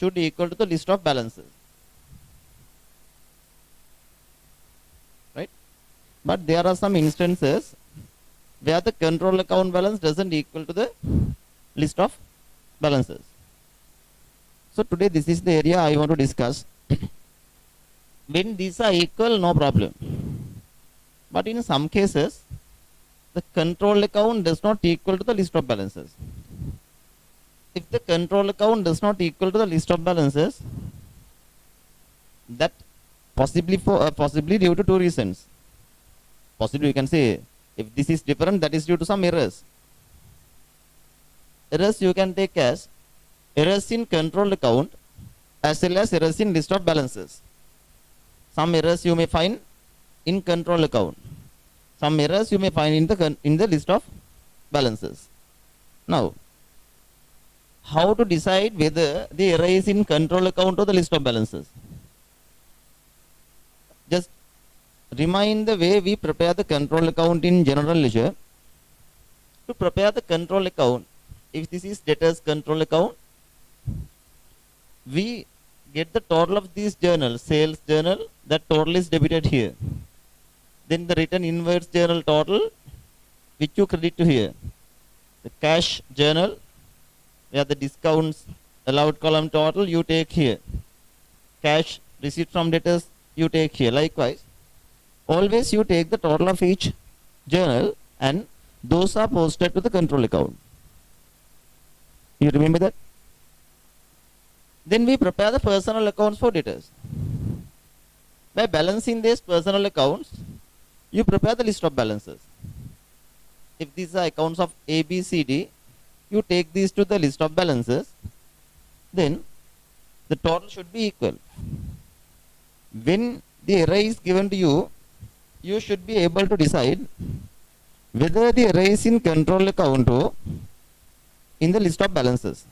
should equal to the list of balances. Right? But there are some instances where the control account balance doesn't equal to the list of balances. So today this is the area I want to discuss. When these are equal, no problem. But in some cases, the control account does not equal to the list of balances. If the control account does not equal to the list of balances, that possibly due to two reasons. Possibly you can say, if this is different, that is due to some errors. Errors you can take as errors in control account as well as errors in list of balances. Some errors you may find in control account. Some errors you may find in the list of balances. Now, how to decide whether the error is in control account or the list of balances? Just remind the way we prepare the control account in general ledger. To prepare the control account, if this is debtors control account, we get the total of these journals, sales journal, that total is debited here. Then the written inwards journal total, which you credit to here. The cash journal, where the discounts allowed column total, you take here. Cash receipt from debtors, you take here. Likewise, always you take the total of each journal and those are posted to the control account. You remember that? Then we prepare the personal accounts for debtors. By balancing these personal accounts, you prepare the list of balances. If these are accounts of A, B, C, D, you take these to the list of balances, then the total should be equal. When the array is given to you, you should be able to decide whether the array is in control account or in the list of balances.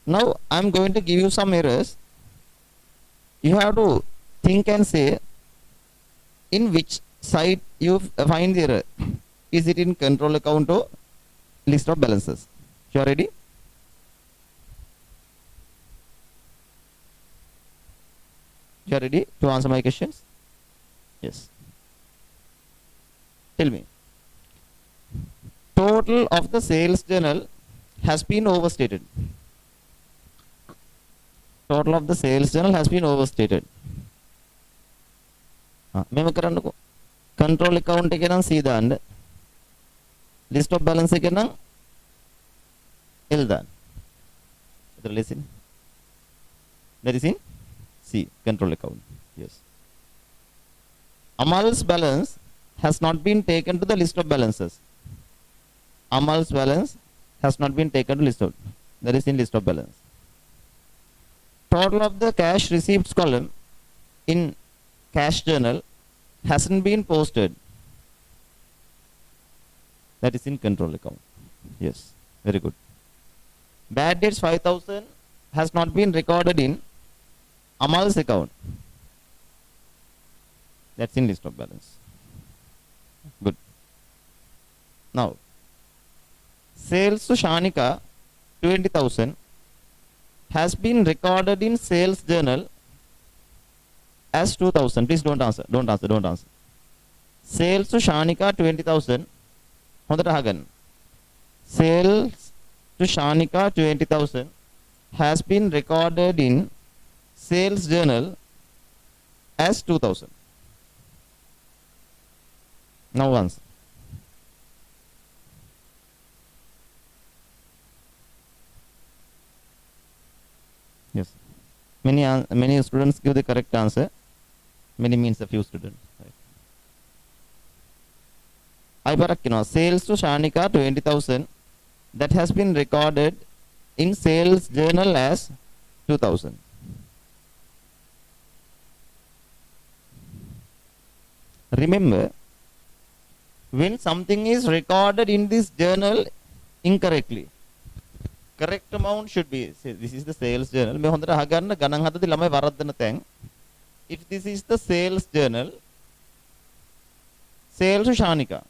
Now I am going to give you some errors. You have to think and say in which side you find the error. Is it in control account or list of balances? You are ready? You are ready to answer my questions? Yes. Tell me. Total of the sales journal has been overstated. Total of the sales journal has been overstated. Control account again see the list of balance again That is in C, control account. Yes. Amal's balance has not been taken to the list of balances. Amal's balance has not been taken to list of, that is in list of balance. Total of the cash receipts column in cash journal hasn't been posted. That is in control account. Yes, very good. Bad debts 5,000 has not been recorded in Amal's account. That's in list of balance. Good. Now, sales to Shanika 20,000 has been recorded in sales journal as 2,000. Please don't answer. Don't answer. Don't answer. Sales to Shanika 20,000. Sales to Shanika 20,000 has been recorded in sales journal as 2,000. Now answer. Yes. Many students give the correct answer. Many means a few students. Right. Sales to Shanika 20,000 that has been recorded in sales journal as 2,000. Remember, when something is recorded in this journal incorrectly, correct amount should be, say, this is the sales journal. If this is the sales journal, sales to Shanika,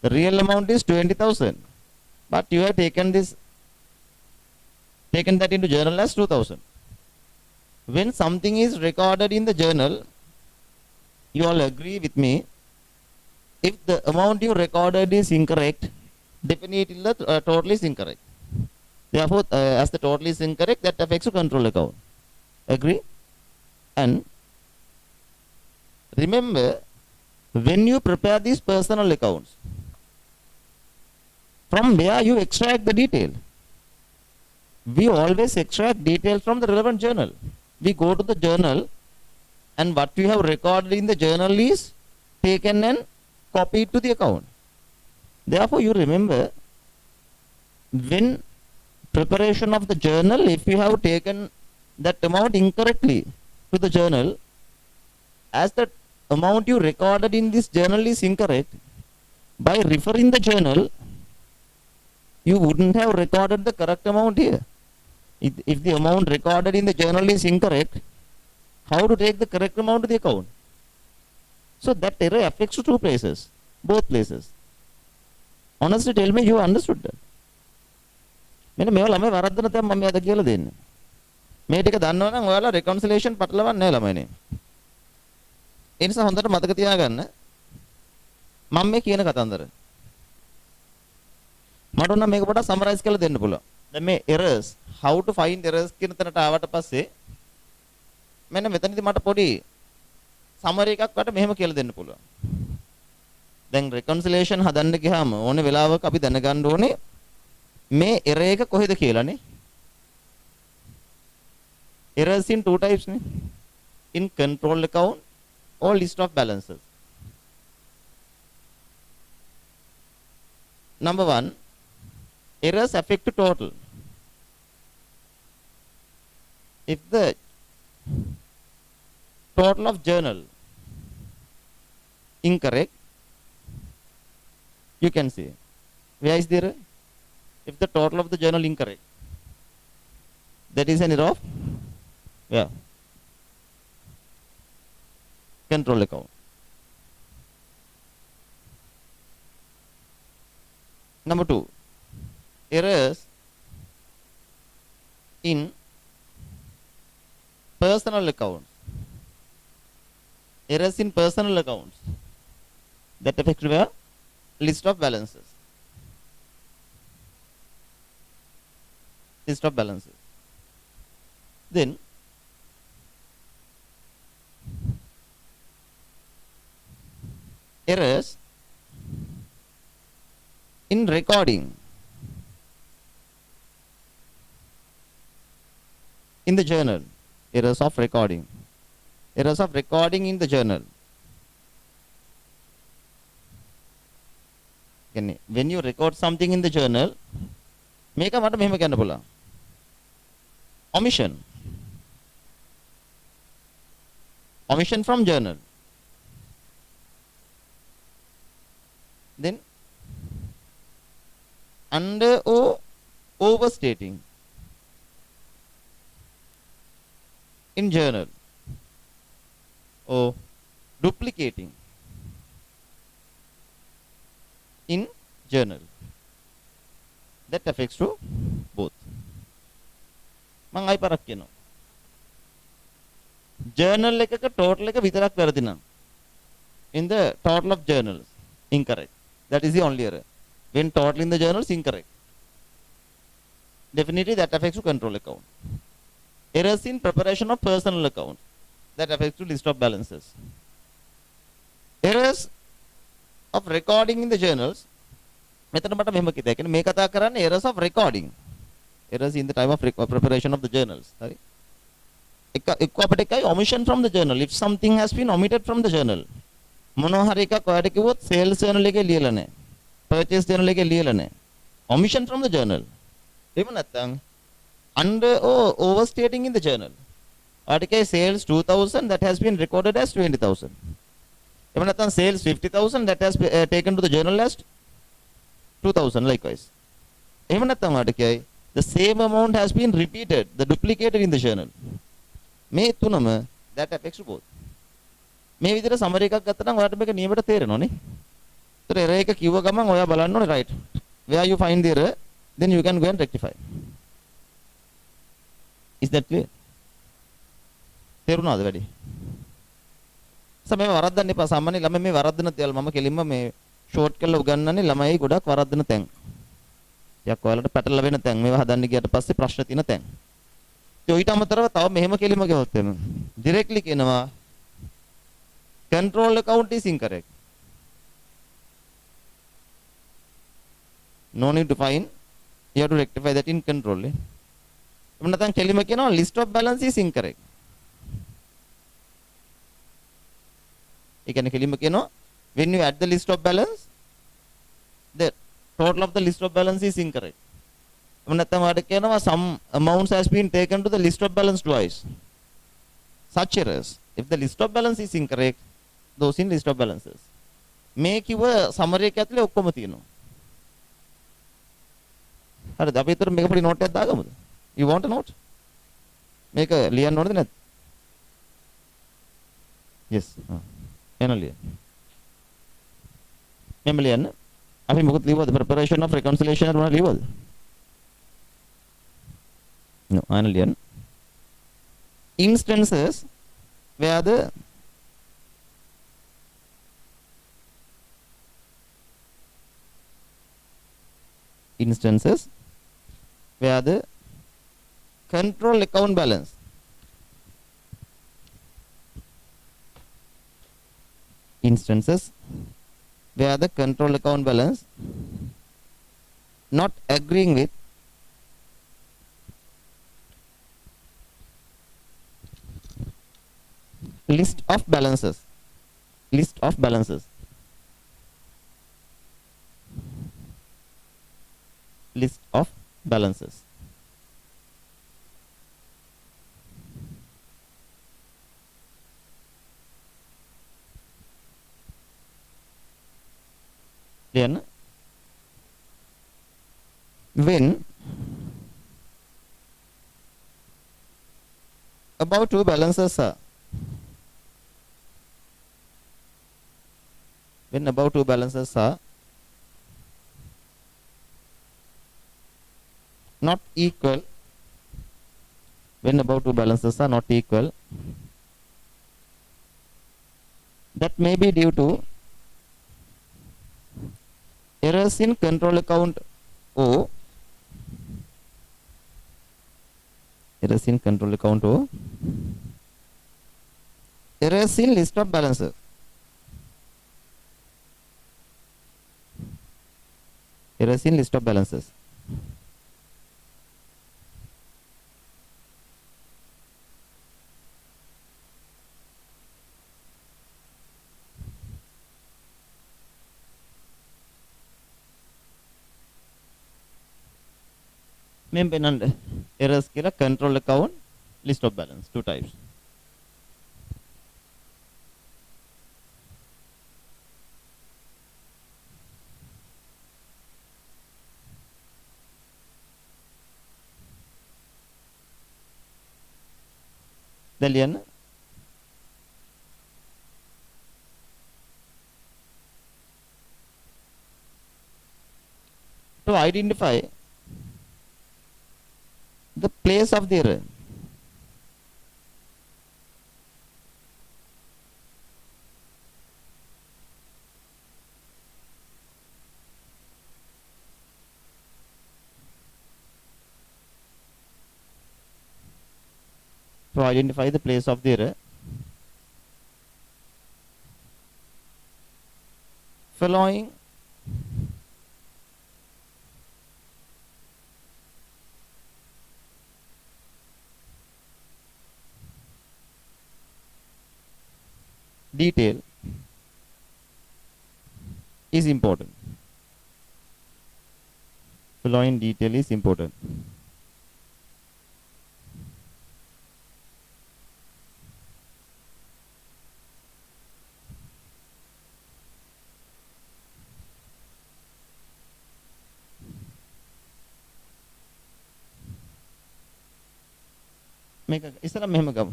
the real amount is 20,000. But you have taken this taken that into journal as 2000. When something is recorded in the journal, you all agree with me, if the amount you recorded is incorrect, definitely the total is incorrect. Therefore, as the total is incorrect, that affects the control account. Agree? And remember, when you prepare these personal accounts, from where you extract the detail? We always extract details from the relevant journal. We go to the journal, and what we have recorded in the journal is taken and copied to the account. Therefore, you remember, when preparation of the journal, if you have taken that amount incorrectly to the journal, as the amount you recorded in this journal is incorrect, by referring the journal, you wouldn't have recorded the correct amount here. If the amount recorded in the journal is incorrect, how to take the correct amount to the account? So that error affects two places, both places. Honestly, tell me you understood that. මෙන්න මේවා ළමයි වරද්දන තැන් මම අද කියලා දෙන්නේ. මේ ටික දන්නවනම් ඔයාලා reconciliation පටලවන්නේ නැහැ ළමයිනේ. ඒ නිසා හොඳට මතක තියාගන්න මම මේ කියන කතන්දර. මට උනම් මේක පොඩ්ඩක් සමරයිස් කරලා දෙන්න පුළුවන්. දැන් මේ errors, how to find errors කියන තැනට ආවට පස්සේ මෙන්න මෙතනදී මට පොඩි summary එකක් වට මෙහෙම කියලා දෙන්න පුළුවන්. දැන් reconciliation හදන්න ගියාම ඕනේ වෙලාවක අපි දැනගන්න ඕනේ මේ error එක කොහෙද කියලානේ. Errors in two types නේ. In control account or list of balances. Number one, errors affect total. If the total of journal incorrect, you can say, where is the error? If the total of the journal incorrect, that is an error of control account. Number two, errors in personal accounts. Errors in personal accounts that affect where? List of balances. List of balances. Then errors in recording in the journal. Errors of recording. Errors of recording in the journal. When you record something in the journal, මේක මට මෙහෙම කියන්න පුළුවන්. Omission. Omission from journal. Then under or overstating in journal, or duplicating in journal. That affects to both. මම අයි පරක් කියනවා. journal එකක total එක විතරක් වැරදි නම්, in the total of journals incorrect, that is the only error. When total in the journals incorrect, definitely that affects to control account. Errors in preparation of personal account, that affects to list of balances. Errors of recording in the journals, මෙතන මට මෙහෙම කිව්වා. ඒ කියන්නේ මේ කතා කරන්නේ errors of recording. Errors in the time of preparation of the journals. හරි. එක්ක අපිට එකයි omission from the journal. If something has been omitted from the journal. මොනවා හරි එකක් ඔයාලට කිව්වොත් sales journal එකේ ලියලා නැහැ. Purchase journal එකේ ලියලා නැහැ. Omission from the journal. එහෙම නැත්නම් under or overstating in the journal. ඔයාලට කියයි sales 2000 that has been recorded as 20000. එහෙම නැත්නම් sales 50000 that has taken to the journal as 2000 likewise. එහෙම නැත්නම් ඔයාලට කියයි the same amount has been repeated, the duplicated in the journal. මේ තුනම that affects to both. මේ විදිහට summary එකක් ගත්තා නම් ඔයාලට මේක නියමයට තේරෙනවනේ. ඒතර error එක කිව්ව ගමන් ඔයා බලන්න ඕනේ right. Where you find the error, then you can go and rectify. Is that clear? තේරුණාද වැඩි? සමේ වරද්දන්න එපා. සාමාන්‍ය ළමයි මේ වරද්දන දේවල් මම කෙලින්ම මේ ෂෝට් කරලා උගන්වන්නේ ළමයි ගොඩක් වරද්දන තැන්. ටිකක් ඔයාලට පැටලලා වෙන තැන්. මේවා හදන්න ගියට පස්සේ ප්‍රශ්න තියෙන තැන්. ඒ ඊට අමතරව තව මෙහෙම කෙලින්ම ගෙවොත් එන්න. ඩිරෙක්ට්ලි කියනවා control account is incorrect. No need to find. You have to rectify that in control. එහෙම නැත්නම් කෙලින්ම කියනවා list of balance is incorrect. ඒ කියන්නේ කෙලින්ම කියනවා when you add the list of balance the total of the list of balance is incorrect. එහෙම නැත්නම් වාට කියනවා some amounts has been taken to the list of balance twice. Such errors, if the list of balance is incorrect, those in list of balances. මේ කිව්ව summary එක ඇතුලේ ඔක්කොම තියෙනවා. හරිද? අපි ඊතර මේක පොඩි note එකක් දාගමුද? You want a note? මේක ලියන්න ඕනද නැද්ද? Yes. එන ලියන්න. මෙම ලියන්න. අපි මොකද ලියවද? Preparation of reconciliation එක මොනවද ලියවද? No, අයන ලියන්න. Instances where the control account balance not agreeing with list of balances then when above two balances are not equal, that may be due to errors in control account O, errors in list of balances, මෙම් පෙන්නන්න errors කියලා control account list of balance two types. දැන් ලියන්න. To identify the place of the error, following detail is important. මේක ඉස්සලා මෙහෙම ගමු.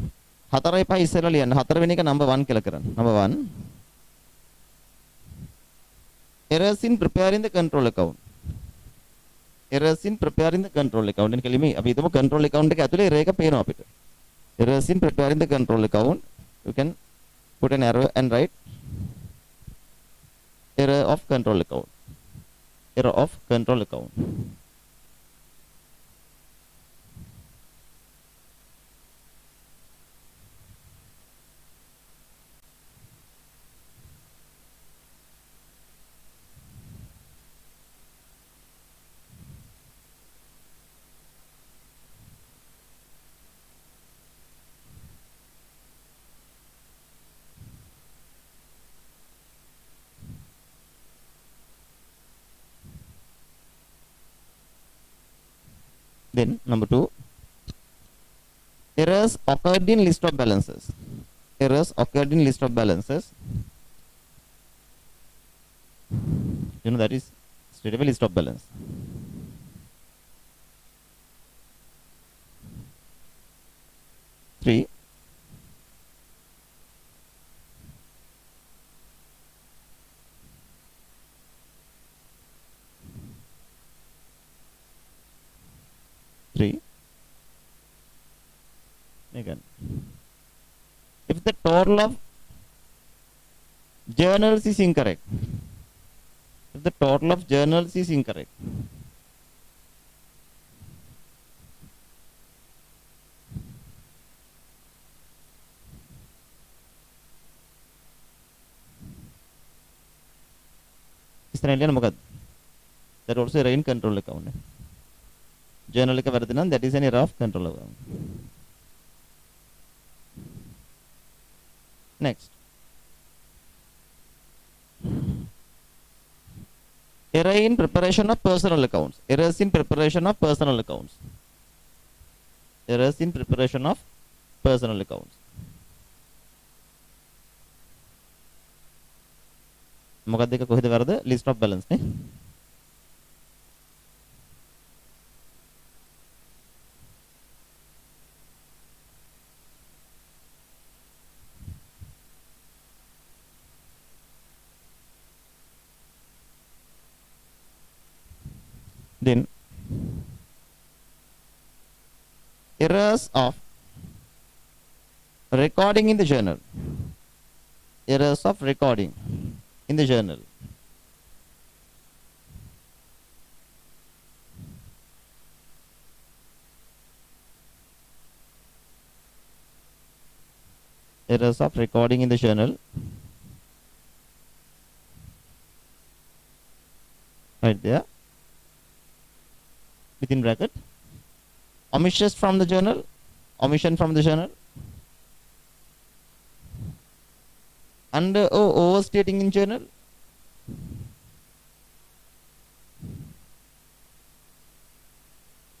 4යි 5 ඉස්සලා ලියන්න. 4 වෙනි එක number 1 කියලා කරන්න. Number 1. Errors in preparing the control account. errors in preparing the control account in kalimi අපි හිතමු control account එක ඇතුලේ error එක පේනවා අපිට. Errors in preparing the control account, you can put an arrow and write error of control account. Error of control account. Then number 2, errors occurred in list of balances. Errors occurred in list of balances. You know that is straight away list of balance. Three, again, if the total of journals is incorrect, if the total of journals is incorrect, that also error in control account. Journal එක වැරදි නම් that is an error of control account. Next, error in preparation of personal accounts. Errors in preparation of personal accounts. Errors in preparation of personal accounts. මොකක්ද එක කොහෙද වැරද? list of balance නේ. Then errors of recording in the journal. Errors of recording in the journal. Errors of recording in the journal. Right there. Within bracket. Omissions from the journal. Omission from the journal. Under overstating in journal.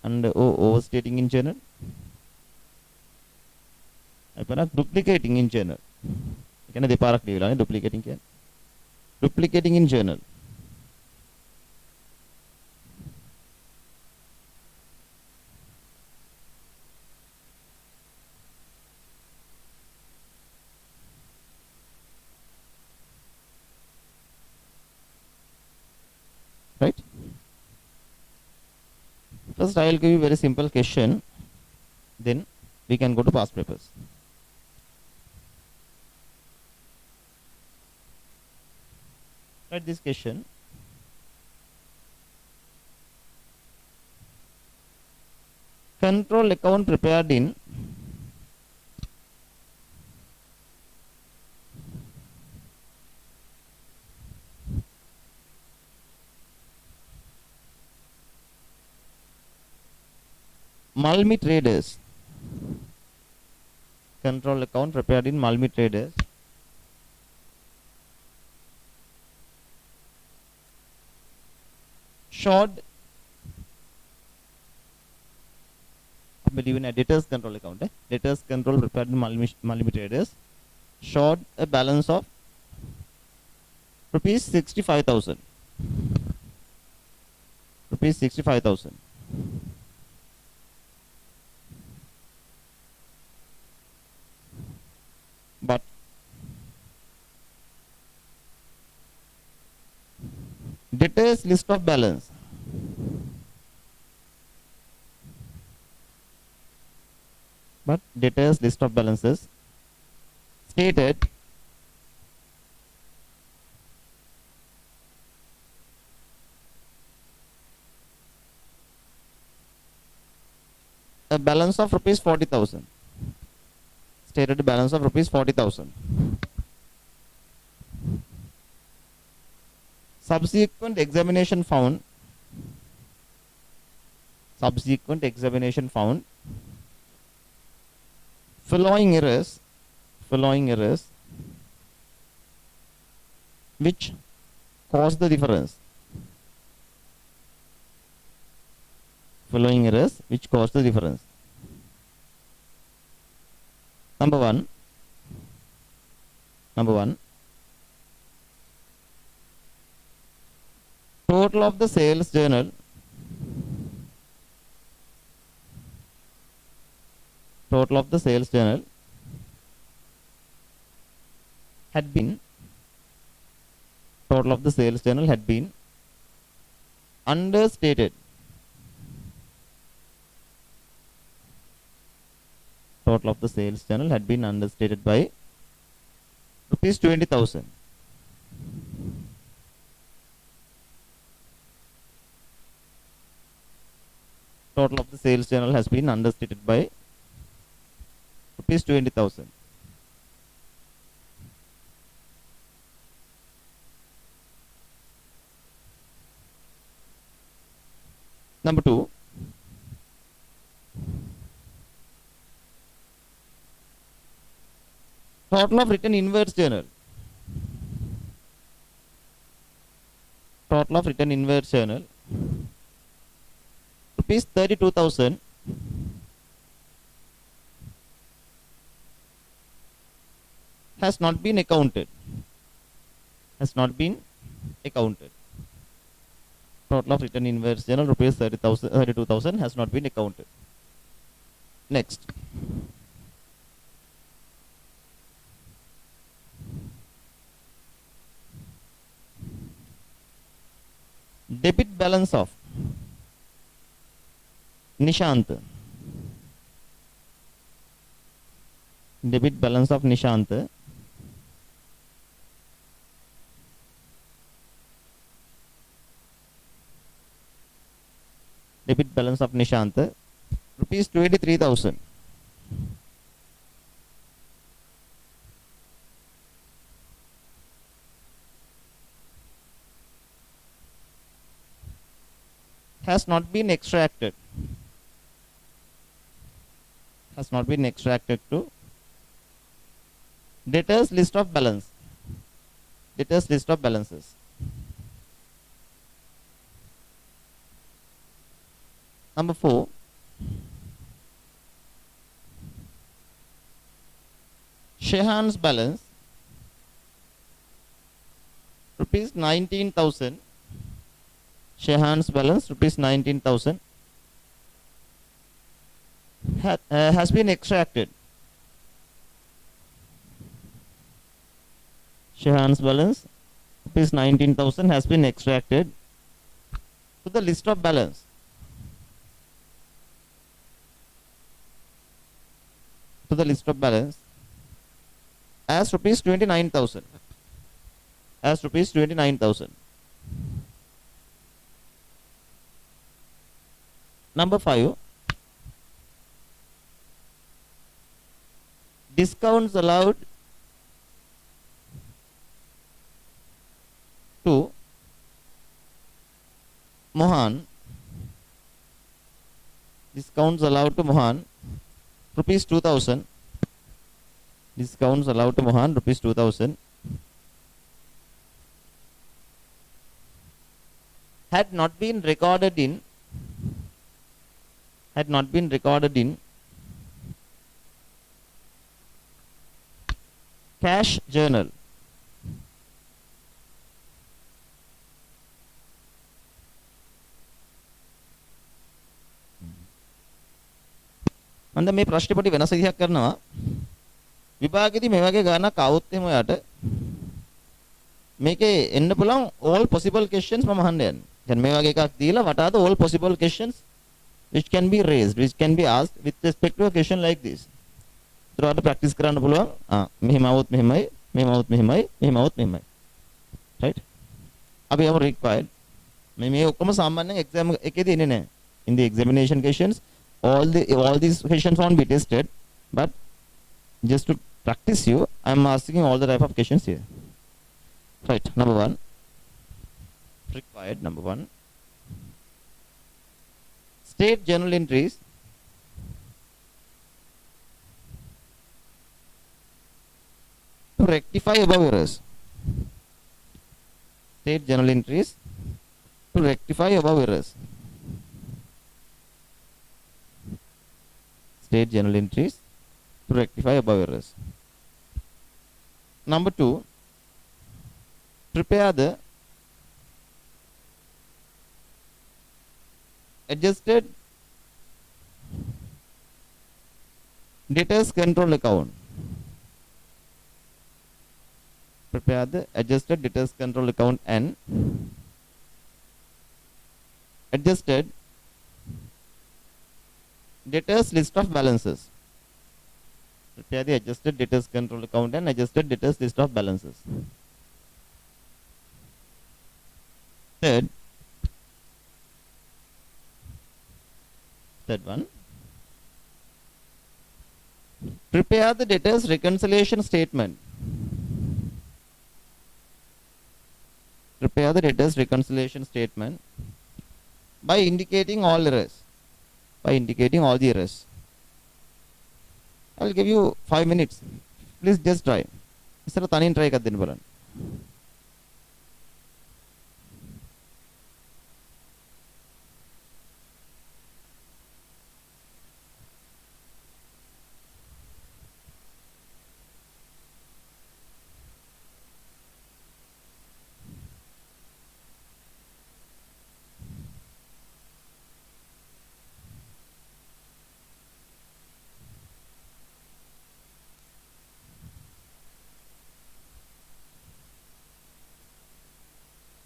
Under overstating in journal. Duplicating in journal. Duplicating can. Duplicating in journal. Right? First, I will give you a very simple question. Then we can go to past papers. Write this question. Control account prepared in Malmi traders. Control account prepared in Malmi traders. Showed, I believe in a debtors control account. Debtors control prepared in Malmi traders. Showed a balance of rupees 65,000. Rupees 65,000. But debtors list of balance but debtors list of balances stated a balance of rupees 40,000. Stated balance of rupees 40,000. Subsequent examination found following errors which cause the difference. Following errors which cause the difference. Number one, total of the sales journal had been understated. Total of the sales journal had been understated by rupees 20,000. Total of the sales journal has been understated by rupees 20,000. Number two, total of written inwards journal. Rupees 32,000 has not been accounted. Total of written inwards journal rupees 32,000 has not been accounted. Next. Debit balance of Nishant. Debit balance of Nishant rupees 23,000. Has not been extracted to debtors list of balances. Number 4, Shehan's balance rupees 19,000. Shehan's balance rupees 19,000 has been extracted. Shehan's balance rupees 19,000 has been extracted to the list of balance. As rupees 29,000. Number 5, discounts allowed to Mohan. Rupees 2,000. Had not been recorded in cash journal. මන්ද මේ ප්‍රශ්නේ පොඩි වෙනස විදිහක් කරනවා. විභාගෙදී මේ වගේ ගානක් આવුත් එහෙම යට මේකේ එන්න පුළුවන් all possible questions මම අහන්න යන්නේ. දැන් මේ වගේ එකක් දීලා වටාත all possible questions which can be raised, which can be asked with respect to a question like this. Throughout practice කරන්න පුළුවන්. මෙහෙම આવොත් මෙහෙමයි, මෙහෙම આવොත් මෙහෙමයි, මෙහෙම આવොත් මෙහෙමයි. Right? අපි යමු required. මේ ඔක්කොම සාමාන්‍යයෙන් exam එකේදී එන්නේ නැහැ. In the examination questions, all these questions won't be tested, but just to practice you, I am asking all the type of questions here. Right, number one. Required, number one. State journal entries to rectify above errors. State journal entries to rectify above errors. State journal entries to rectify above errors. Number two, prepare the adjusted debtors control account. Prepare the adjusted debtors control account and adjusted debtors list of balances. Prepare the adjusted debtors control account and adjusted debtors list of balances. Third one, prepare the debtors reconciliation statement. Prepare the debtors reconciliation statement by indicating all errors. By indicating all the errors. I will give you 5 minutes. Please just try. Isara tanin try kar den balan.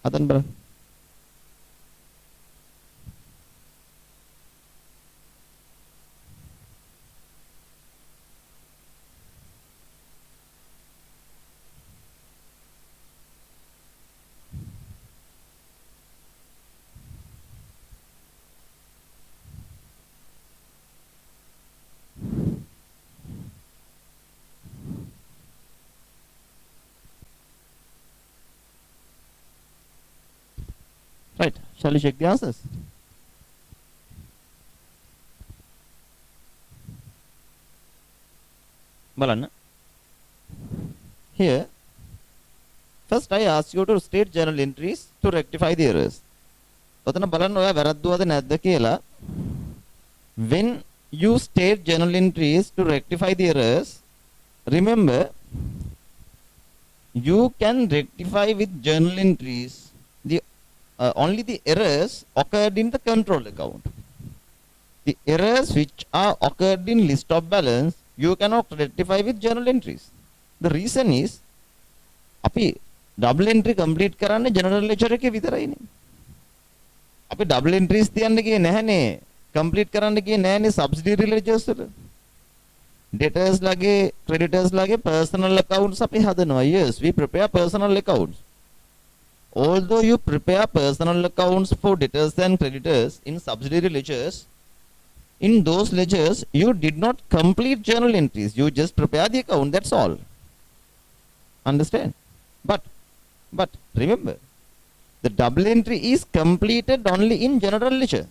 Atan balan. Right, shall we check the answers? Balan. Here, first I ask you to state journal entries to rectify the errors. ඔතන බලන්න ඔයා වැරද්දුවද නැද්ද කියලා. When you state journal entries to rectify the errors, remember you can rectify with journal entries the only the errors occurred in the control account. The errors which are occurred in list of balance, you cannot rectify with journal entries. The reason is, අපි double entry complete කරන්නේ general ledger එකේ විතරයිනේ. අපි double entries තියන්න ගියේ නැහනේ. complete කරන්න ගියේ නැහනේ subsidiary ledgers වල. debtors ලගේ creditors ලගේ personal accounts අපි හදනවා. Yes, we prepare personal accounts. Although you prepare personal accounts for debtors and creditors in subsidiary ledgers, in those ledgers you did not complete journal entries. You just prepare the account, that's all. Understand? But remember, the double entry is completed only in general ledger.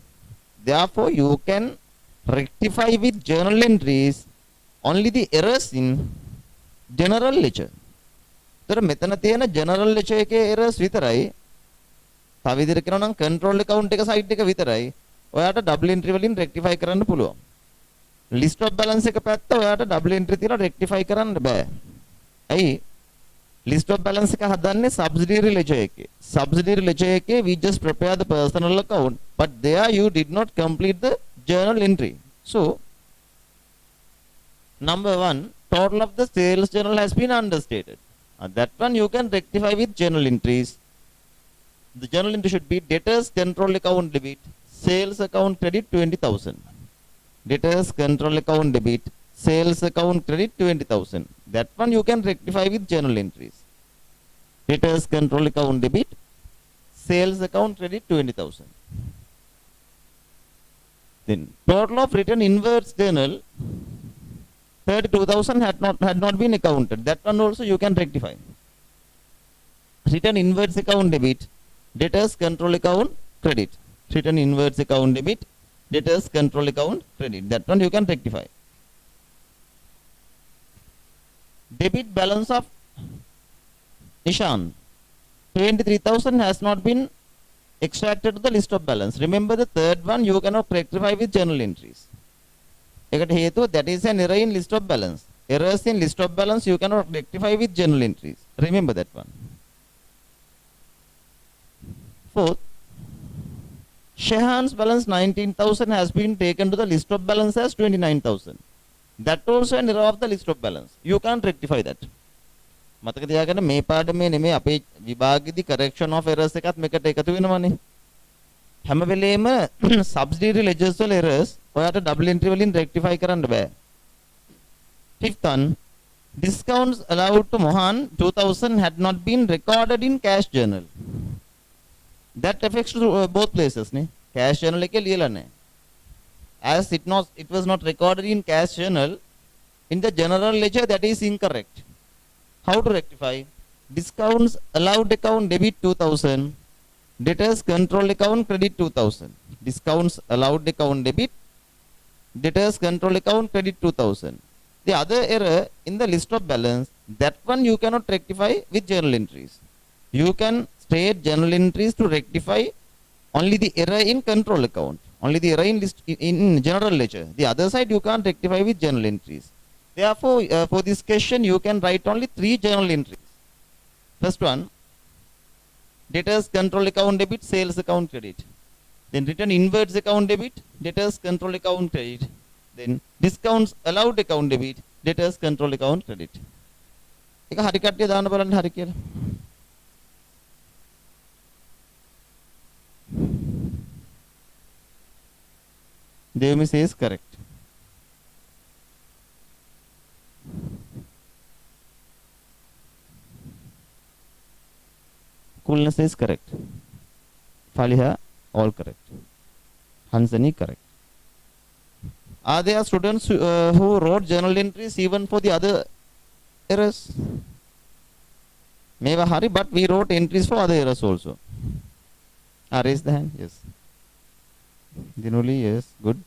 Therefore, you can rectify with journal entries only the errors in general ledger. तर මෙතන තියෙන general ledger එකේ errors විතරයි. තව විදිහට කියනවා නම් control account එක side එක විතරයි. ඔයාට double entry වලින් rectify කරන්න පුළුවන්. list of balance එක පැත්ත ඔයාට double entry තියලා rectify කරන්න බෑ. ඇයි? list of balance එක හදන්නේ subsidiary ledger එකේ. subsidiary ledger එකේ we just prepare the personal account, but there you did not complete the journal entry. So number 1, total of the sales journal has been understated. That one you can rectify with journal entries. The journal entry should be debtors control account debit, sales account credit 20,000. Debtors control account debit, sales account credit 20,000. That one you can rectify with journal entries. Debtors control account debit, sales account credit 20,000. Then total of written inwards journal 32,000 had not been accounted. That one also you can rectify. Written inwards account debit, debtors control account credit. Written inwards account debit, debtors control account credit. That one you can rectify. Debit balance of Nishan 23,000 has not been extracted to the list of balance. Remember the third one you cannot rectify with journal entries. That is an error in list of balance. Errors in list of balance you cannot rectify with journal entries. Remember that one. Fourth, Shehan's balance 19,000 has been taken to the list of balance as 29,000. That also an error of the list of balance. You can't rectify that. මතක තියාගන්න මේ පාඩමේ නෙමෙයි අපේ විභාගෙදි correction of errors එකත් මේකට එකතු වෙනවනේ. හැම වෙලේම subsidiary ledgers වල errors ඔයාට double entry වලින් rectify කරන්න බෑ. Fifth one, discounts allowed to Mohan 2,000 had not been recorded in cash journal. That affects both places නේ. Cash journal එකේ ලියලා නැහැ. As it was not recorded in cash journal, in the general ledger that is incorrect. How to rectify? Discounts allowed account debit 2,000, debtors control account credit 2,000. Discounts allowed account debit, debtors control account credit 2,000. The other error in the list of balance, that one you cannot rectify with journal entries. You can state journal entries to rectify only the error in control account, only the error in general ledger. The other side you can't rectify with journal entries. Therefore, for this question, you can write only 3 journal entries. First one, debtors control account debit, sales account credit. Then return inwards account debit, debtors control account credit. Then discounts allowed account debit, debtors control account credit. එක හරි කට්ටිය දාන්න බලන්න හරි කියලා. Devami says correct. Coolness is correct. Faliha, all correct. Hansani, correct. Are there students who wrote journal entries even for the other errors? Meva Hari, but we wrote entries for other errors also. Raise the hand. Yes. Dinuli, yes. Good.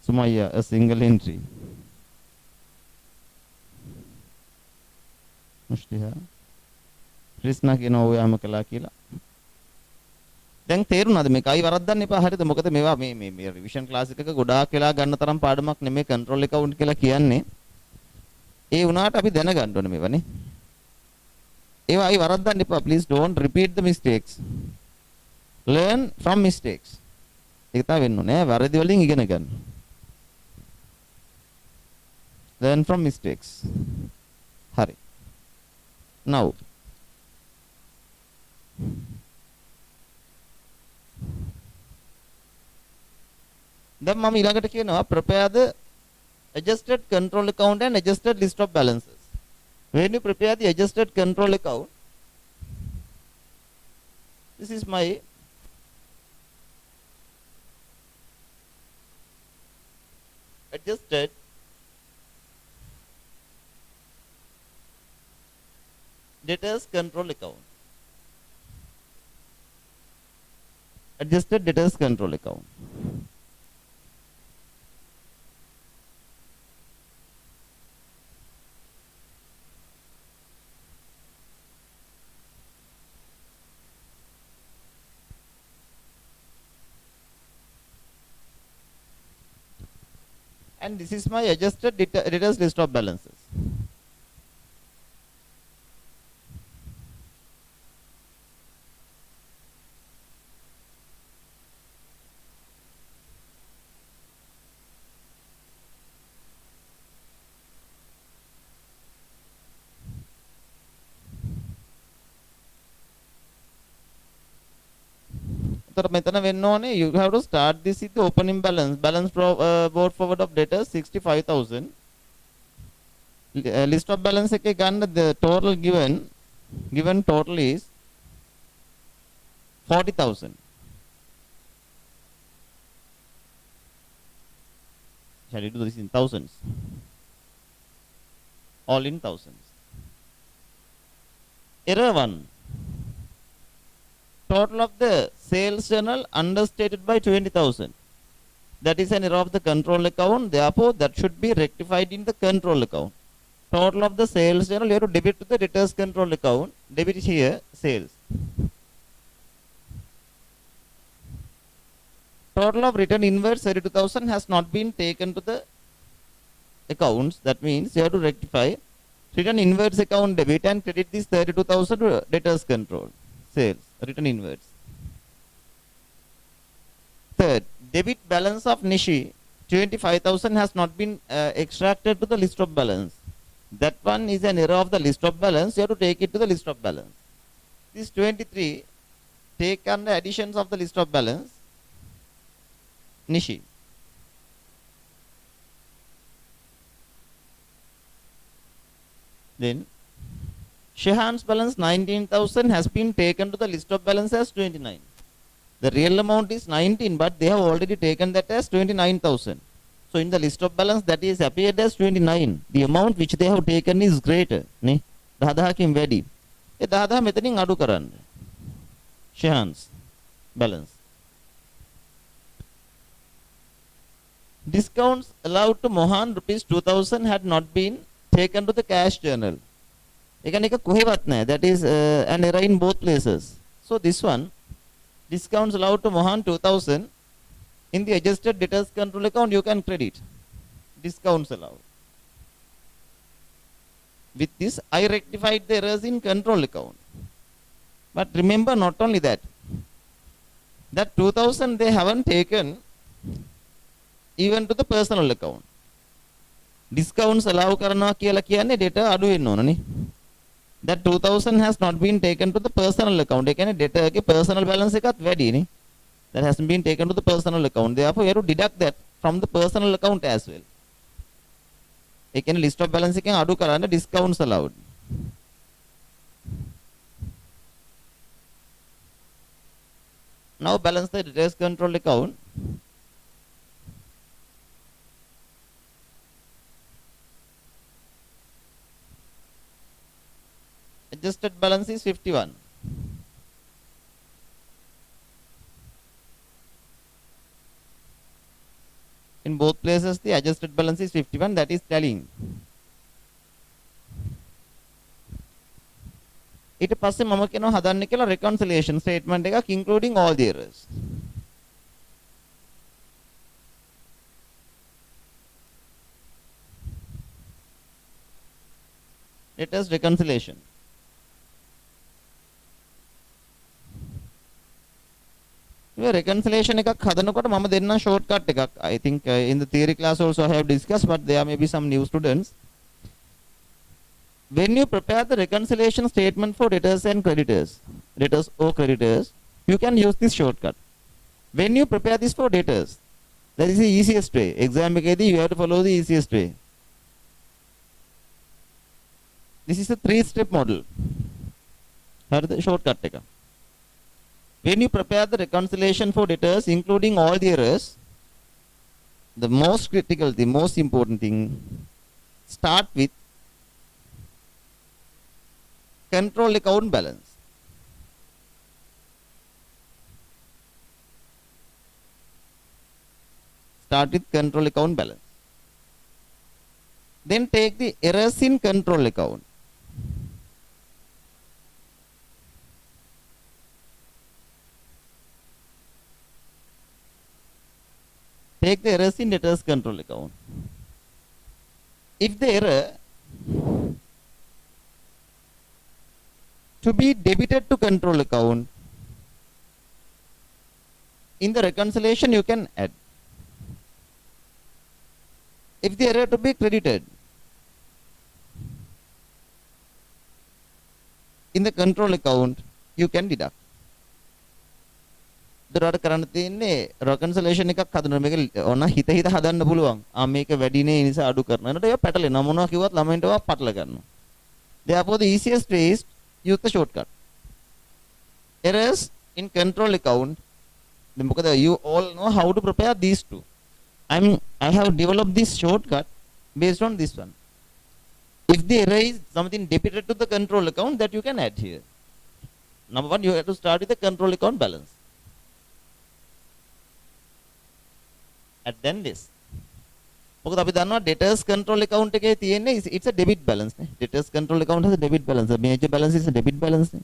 Sumaya, a single entry. Mushtiha. ක්‍රිස්නා කියන ඔයාම කළා කියලා. දැන් තේරුණාද මේක? අයි වරද්දන්න එපා. හරිද? මොකද මේවා මේ රිවිෂන් ක්ලාස් එකක ගොඩාක් වෙලා ගන්න තරම් පාඩමක් නෙමෙයි කන්ට්‍රෝල් account කියලා කියන්නේ. ඒ වුණාට අපි දැනගන්න ඕනේ මේවනේ. ඒවා අයි වරද්දන්න එපා. Please don't repeat the mistakes. Learn from mistakes. ඒක තමයි වෙන්න ඕනේ. වැරදි වලින් ඉගෙන ගන්න. Learn from mistakes. හරි. Now then mama ilagata කියනවා prepare the adjusted control account and adjusted list of balances. When you prepare the adjusted control account, this is my adjusted debtors control account. Adjusted debtors control account. And this is my adjusted debtors list of balances. So මෙතන වෙන්න ඕනේ you have to start this with the opening balance. Brought forward of debtors 65,000. List of balance එකේ ගන්න the total given total is 40,000. Shall we do this in thousands? All in thousands. Error 1. Total of the sales journal understated by 20,000. That is an error of the control account. Therefore, that should be rectified in the control account. Total of the sales journal, you have to debit to the debtors control account. Debit here, sales. Total of return inwards 32,000 has not been taken to the accounts. That means you have to rectify return inwards account debit and credit this 32,000 to debtors control. Sales, return inwards. Third, debit balance of Nishi 25,000 has not been extracted to the list of balance. That one is an error of the list of balance. You have to take it to the list of balance. This 23 take under additions of the list of balance. Nishi. Then Shehan's balance 19,000 has been taken to the list of balance as 29. The real amount is 19, but they have already taken that as 29,000. So in the list of balance that is appeared as 29. The amount which they have taken is greater. Ne? 10,000කින් වැඩි. ඒ 10,000 මෙතනින් අඩු කරන්න. Shehan's balance. Discounts allowed to Mohan rupees 2,000 had not been taken to the cash journal. එක කොහෙවත් නැහැ. That is an error in both places. So this one, discounts allowed to Mohan 2,000. In the adjusted debtors control account, you can credit. Discounts allowed. With this, I rectified the errors in control account. But remember, not only that, that 2,000 they haven't taken even to the personal account. Discounts allow කරනවා කියලා කියන්නේ debtor අඩු වෙන්න ඕනනේ. That 2,000 has not been taken to the personal account. ඒ කියන්නේ debtor ගේ personal balance එකත් වැඩිනේ. That hasn't been taken to the personal account. Therefore, you have to deduct that from the personal account as well. ඒ කියන්නේ list of balance එකෙන් අඩු කරන්න discounts allowed. Now balance the debtors control account. Adjusted balance is 51. In both places, the adjusted balance is 51. That is telling. ඊට පස්සේ මම කියනවා හදන්න කියලා reconciliation statement එකක් including all the errors. Let us reconciliation. Reconciliation එකක් හදනකොට මම දෙන්න shortcut එකක්. I think in the theory class also I have discussed, but there may be some new students. When you prepare the reconciliation statement for debtors and creditors, debtors or creditors, you can use this shortcut. When you prepare this for debtors, that is the easiest way. Exam එකේදී you have to follow the easiest way. This is a 3-step model. හරිද? shortcut එක. When you prepare the reconciliation for debtors, including all the errors, the most critical, the most important thing, start with control account balance. Start with control account balance. Then take the errors in control account. Take the errors in debtors control account. If the error to be debited to control account, in the reconciliation you can add. If the error to be credited, in the control account you can deduct. දරාට කරන්න තියෙන්නේ reconciliation එකක් හදනවා. මේක ඕන හිත හදන්න පුළුවන්. මේක වැඩිනේ ඒ නිසා අඩු කරනවා. එනකොට ඒක පැටලෙනවා. මොනවා කිව්වත් ළමයින්ට ඒවා පටල ගන්නවා. Therefore the easiest way is use the shortcut. Errors in control account. then මොකද you all know how to prepare these two. I have developed this shortcut based on this one. If the error is something debited to the control account, that you can add here. Number one, you have to start with the control account balance. Add then this. මොකද අපි දන්නවා debtors control account එකේ තියෙන්නේ it's a debit balance නේ. Debtors control account has a debit balance. The major balance is a debit balance නේ.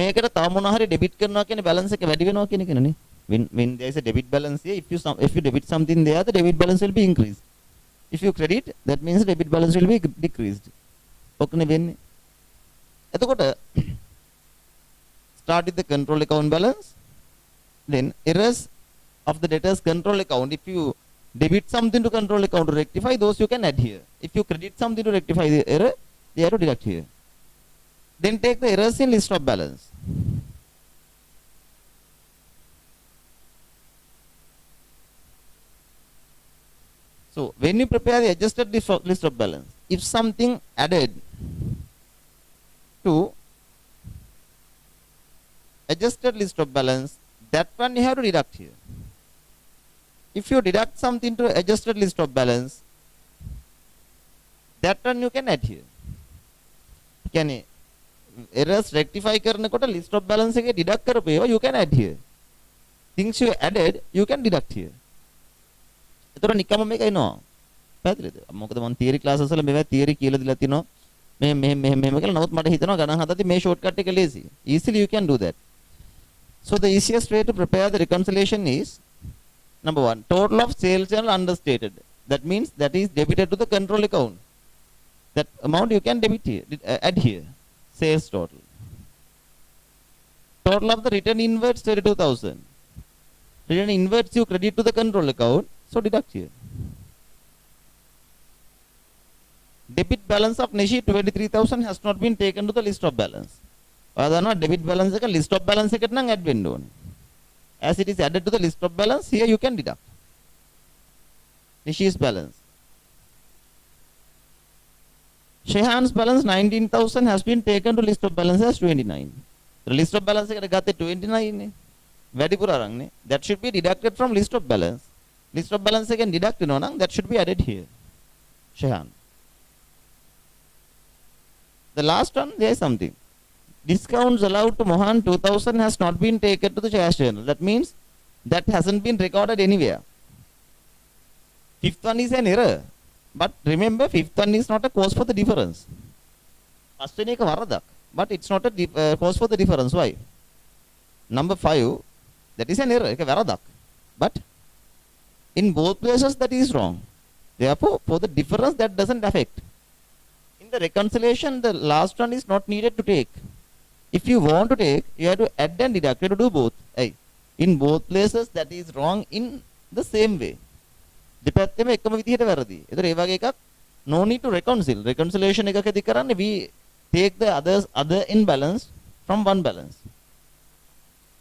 මේකට තව මොනවා හරි debit කරනවා කියන්නේ balance එක වැඩි වෙනවා කියන එක නේ. When there is a debit balance here, if you debit something there, the debit balance will be increased. If you credit, that means the debit balance will be decreased. ඔකනේ වෙන්නේ. එතකොට start with the control account balance. Then errors of the debtors control account. If you debit something to control account to rectify, those you can add here. If you credit something to rectify the error, they have to deduct here. Then take the errors in list of balance. So when you prepare the adjusted list of balance, if something added to adjusted list of balance, that one you have to deduct here. If you deduct something to adjusted list of balance, that one you can add here. කියන්නේ errors rectify කරනකොට list of balance එකේ deduct කරපු ඒවා you can add here. Things you added you can deduct here. එතකොට නිකම්ම මේක එනවා. පැහැදිලිද? මොකද මම theory classes වල මේවා theory කියලා දීලා තිනවා. මෙහෙම කියලා. නමුත් මට හිතෙනවා ගණන් හදද්දි මේ shortcut එක ලේසි. Easily you can do that. So the easiest way to prepare the reconciliation is number one, total of sales journal understated. That means that is debited to the control account. That amount you can debit here, add here. Sales total. Total of the return inwards 32,000. Return inwards you credit to the control account, so deduct here. Debit balance of Nishi 23,000 has not been taken to the list of balance. Other debit balance එක list of balance එකට නම් add වෙන්න ඕනේ. As it is added to the list of balance, here you can deduct. Nishi's balance. Shehan's balance 19,000 has been taken to list of balance as 29. The list of balance එකට ගත්තේ 29 නේ. වැඩිපුර අරන් නේ. That should be deducted from list of balance. List of balance එකෙන් deduct වෙනවා නම් that should be added here. Shehan. The last one, there is something. Discounts allowed to Mohan 2,000 has not been taken to the cash journal. That means that hasn't been recorded anywhere. Fifth one is an error. But remember, fifth one is not a cause for the difference. First one is a varadak. But it's not a cause for the difference. Why? Number 5, that is an error. It's a varadak. But in both places that is wrong. Therefore, for the difference that doesn't affect. In the reconciliation, the last one is not needed to take. If you want to take, you have to add and deduct. You have to do both. In both places, that is wrong in the same way. දෙපැත්තෙම එකම විදිහට වැරදි. ඒතර ඒ වගේ එකක් no need to reconcile. Reconciliation එකකදී කරන්නේ we take the other imbalance from one balance.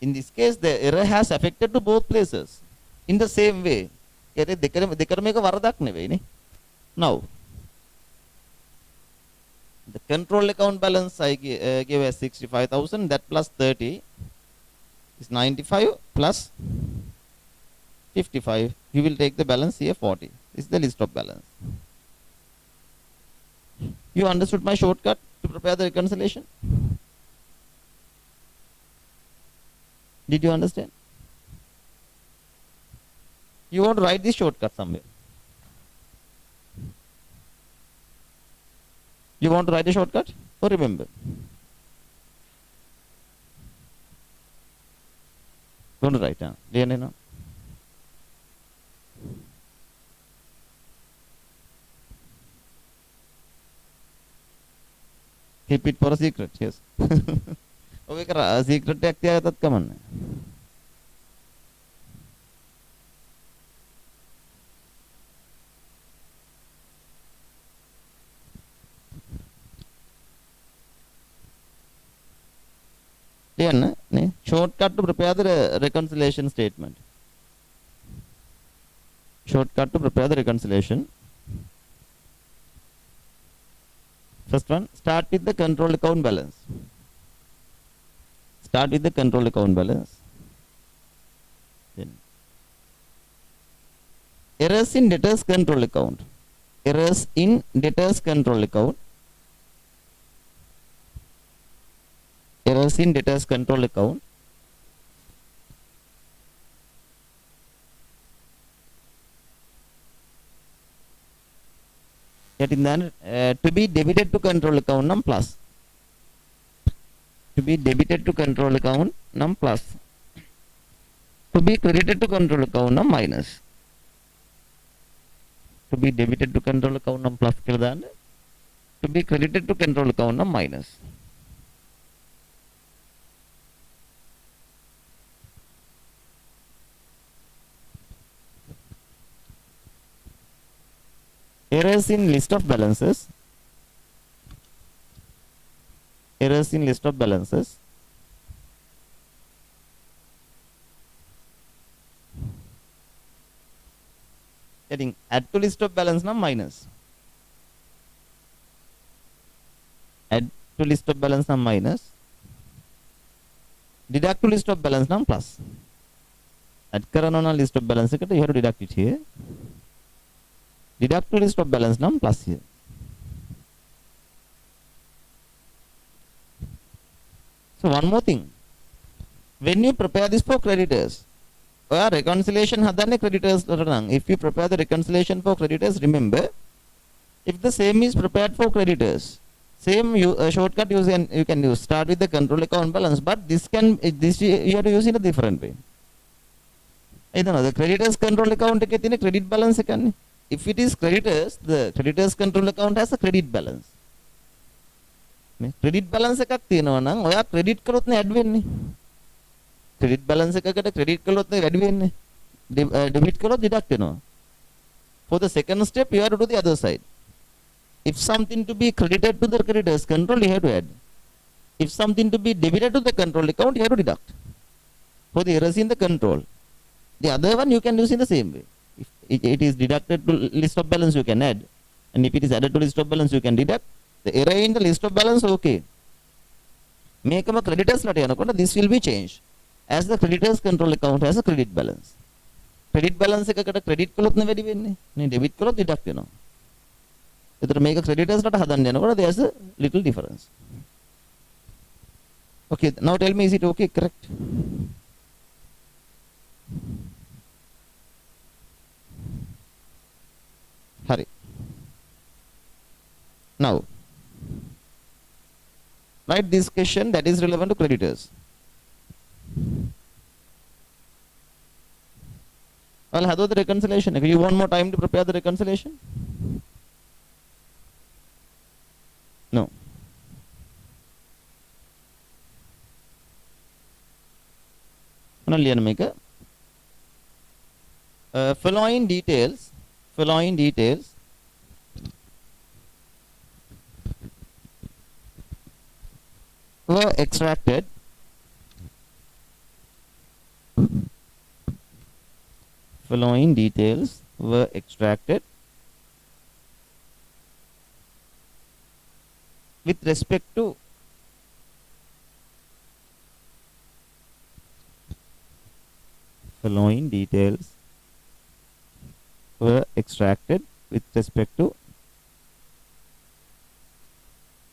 In this case, the error has affected to both places in the same way. ඒතර දෙකම එක වරදක් නෙවෙයිනේ. Now, the control account balance I gave as 65,000. That plus 30 is 95 plus 55. You will take the balance here 40. This is the list of balance. You understood my shortcut to prepare the reconciliation? Did you understand? You want to write this shortcut somewhere? You want to write a shortcut or remember? Don't write down. Now. Keep it for a secret, yes. ඔය කර secret එකක් තියාගත්තත් කමන්නේ. Shortcut to prepare the reconciliation statement. Shortcut to prepare the reconciliation. First one, start with the control account balance. Start with the control account balance. Then errors in debtors control account. Errors in debtors control account. Errors in debtors control account. That is then to be debited to control account num plus. To be debited to control account num plus. To be credited to control account num minus. To be debited to control account num plus කියලා to be credited to control account num minus. Errors in list of balances. Errors in list of balances. Heading add to list of balance num minus. Add to list of balance num minus. Deduct to list of balance num plus. Add කරනවා list of balance එකට you have to deduct it here. Deduct to list of balance num plus here. So one more thing. When you prepare this for creditors, or reconciliation හදන්නේ creditors if you prepare the reconciliation for creditors, remember, if the same is prepared for creditors, same shortcut you can use. Start with the control account balance, but this you have to use in a different way. The creditors control account එකේ තියෙන credit balance එකන්නේ. If it is creditors, the creditors control account has a credit balance. Credit balance එකක් තියෙනවා නම් ඔයා credit කරොත් නේ add වෙන්නේ. Credit balance එකකට credit කළොත් නේ වැඩි වෙන්නේ. Debit කළොත් deduct වෙනවා. For the second step you have to do the other side. If something to be credited to the creditors control, you have to add. If something to be debited to the control account, you have to deduct. For the errors in the control. The other one you can use in the same way. If it is deducted to list of balance, you can add, and if it is added to list of balance, you can deduct. The error in the list of balance, okay. Make a creditors letter. This will be changed as the creditors control account has a credit balance. Credit balance එකකට credit කළොත් නේ වැඩි වෙන්නේ. නේ debit කළොත් deduct වෙනවා. ඒතර මේක creditors ලට හදන්න යනකොට there's a little difference. Okay, now tell me, is it okay, correct? Hurry. Now, write this question that is relevant to creditors. Well, how the reconciliation? You want more time to prepare the reconciliation? No. Only make a following details were extracted with respect to following details were extracted with respect to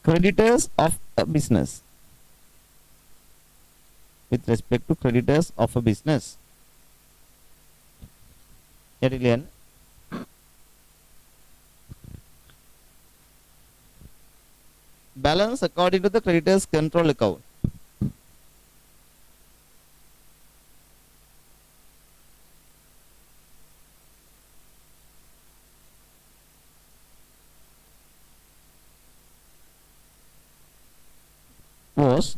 creditors of a business. With respect to creditors of a business. Alien. Balance according to the creditors control account. Was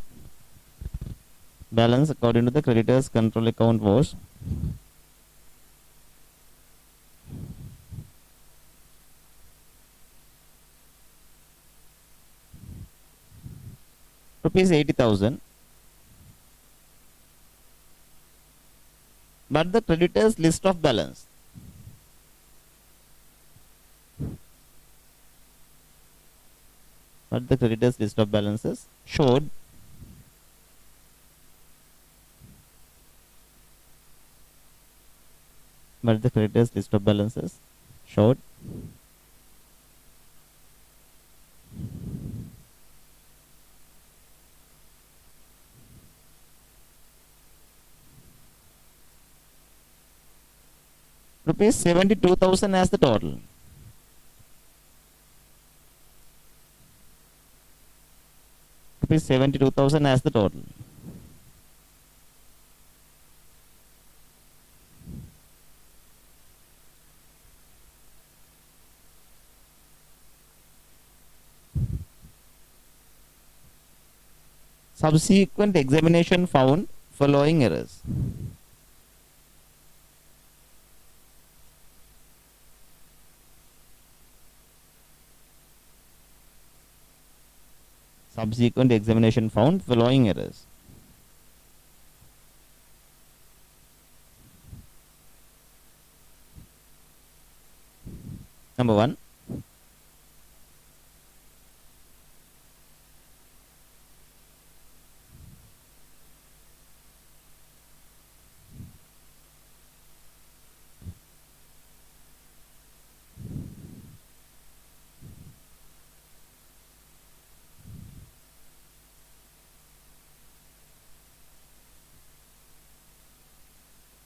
balance according to the creditors control account was rupees 80,000 but the creditors list of balance. But the creditors list of balances showed but the creditors list of balances showed rupees 72,000 as the total. Rupees 72,000 as the total. Subsequent examination found following errors. Subsequent examination found following errors. Number 1.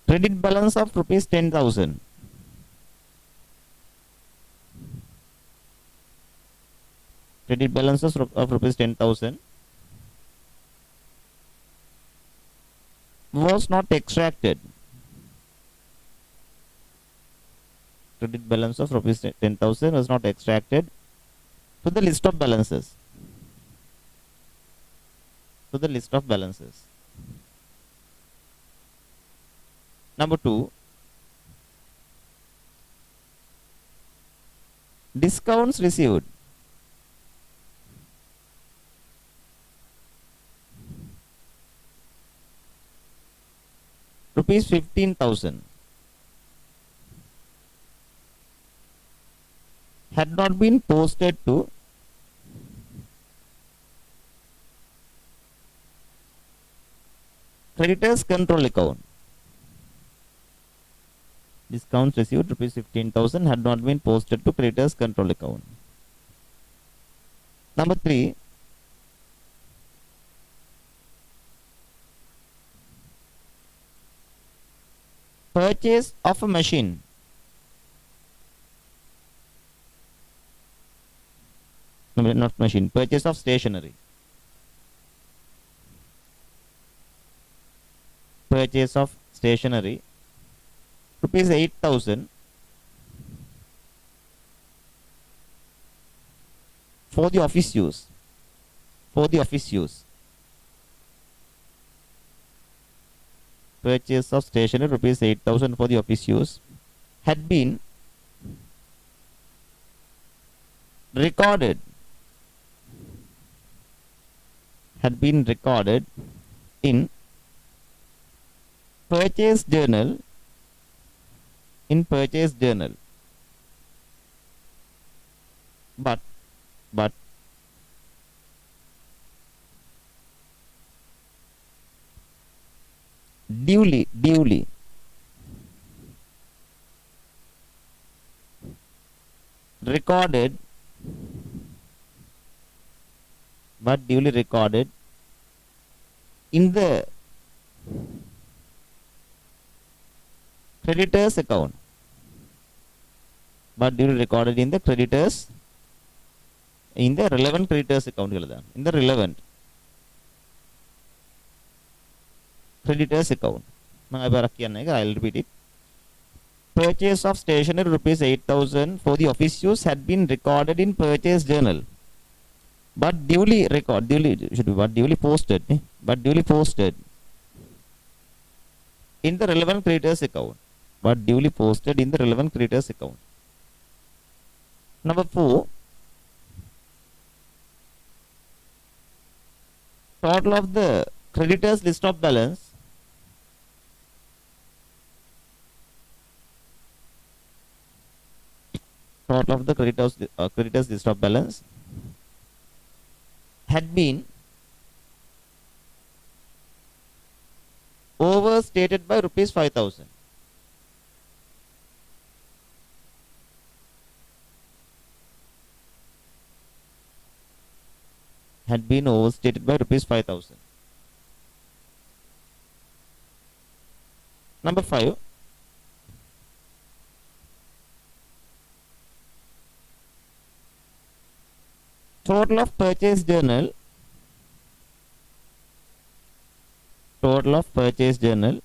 Credit balance of rupees 10,000. Credit balances of rupees 10,000 was not extracted. Credit balance of rupees 10,000 was not extracted to the list of balances. To the list of balances. Number 2. Discounts received. Rupees 15,000 had not been posted to creditors control account. Discounts received rupees 15,000 had not been posted to creditors control account. Number 3. Purchase of a machine. No, not machine. Purchase of stationery. Purchase of stationery. Rupees 8,000 for the office use. For the office use. Purchase of stationery rupees 8,000 for the office use had been recorded. Had been recorded in purchase journal. In purchase journal. But duly recorded in the creditors account. But duly recorded in the creditors, in the relevant creditors account. In the relevant creditors account. I'll repeat it. Purchase of stationery rupees 8,000 for the office use had been recorded in purchase journal, but duly posted in the relevant creditors account. But duly posted in the relevant creditors account. Number 4. Total of the creditors list of balance total of the creditors list of balance had been overstated by rupees 5,000. Had been overstated by rupees 5,000. Number 5. Total of purchase journal. Total of purchase journal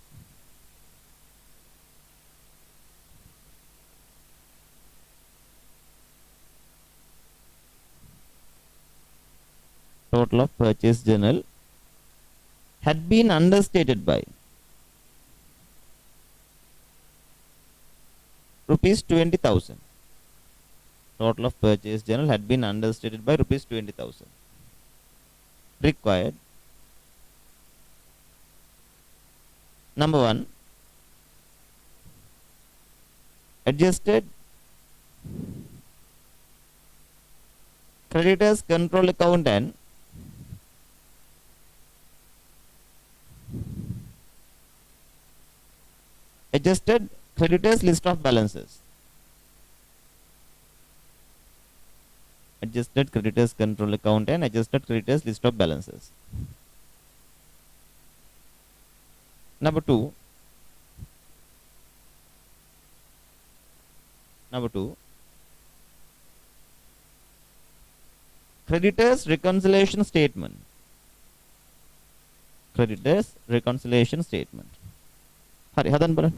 total of purchase journal had been understated by rupees 20,000. Total of purchase journal had been understated by rupees 20,000. Required. Number 1. Adjusted creditors control account and adjusted creditors list of balances. Adjusted creditors control account and adjusted creditors list of balances. Number 2. Creditors reconciliation statement. Creditors reconciliation statement. Hari hadan baran.